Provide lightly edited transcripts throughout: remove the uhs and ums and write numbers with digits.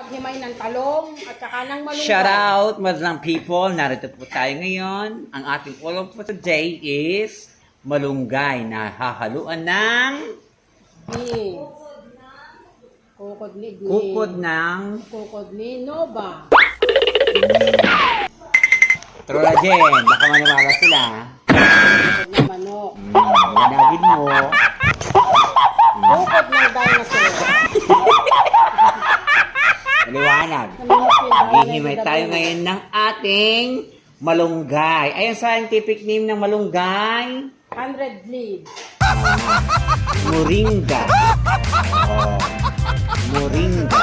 paghimay ng talong at saka ng malunggay. Shout out, madlang people. Narito po tayo ngayon. Ang ating ulam for today is malunggay na hahaluan ng Kukod ni Nova. Trollagen, baka maniwala sila. Kukod ng manok. Wanagin mo. Kukod ng dinosaur. Maliwanag. Hihimay tayo ngayon ng ating malunggay. Ay, ang scientific name ng malunggay? 100 leaves. Moringa. Oh. Moringa.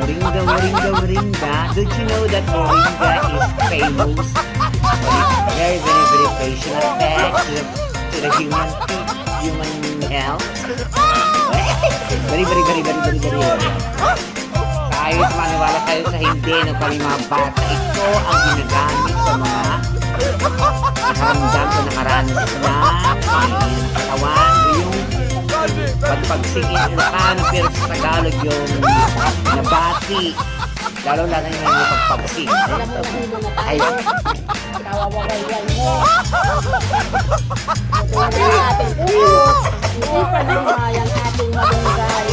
Moringa. Don't you know that moringa is famous? Very, very, very facial effect to the human health. Very. Kahit maniwala kayo sa hindi ng kami mga bata, ito ang ginagamit sa mga nakaramdam o nakaranas na katawan o yung pagpagsingin Ilocano pero sa Tagalog yung nabati. Lalo-lalo yung pagpagsing. Alam mo na hilo na tayo. Kawawagay yan mo. Ito na ating kukod. Hindi pa lumayang ating malunggay.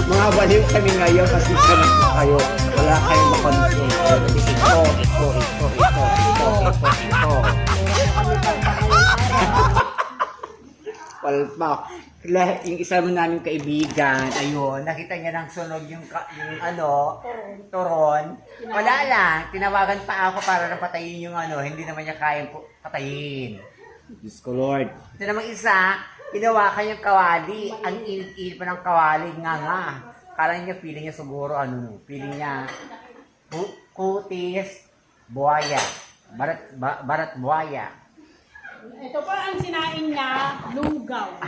Mga baliw kami ngayon kasi sanay po kayo. Wala kayong makontrol. Ito. Palpak. Yung isa mo namin kaibigan, ayun, nakita niya ng sunog yung turon. Wala lang, tinawagan pa ako para napatayin yung hindi naman niya kayang patayin. Diyos ko Lord. Ito namang isa, hinawakan yung kawali. Ang il pa ng kawali, nga. Kala niya, feeling niya siguro, feeling niya, kutis, buhaya. Barat buhaya. Ito pa ang sinain niya, lugaw.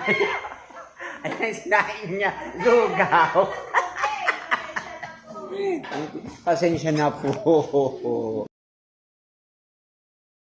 Ano yung sinain niya? Lugaw. Pasensya na po.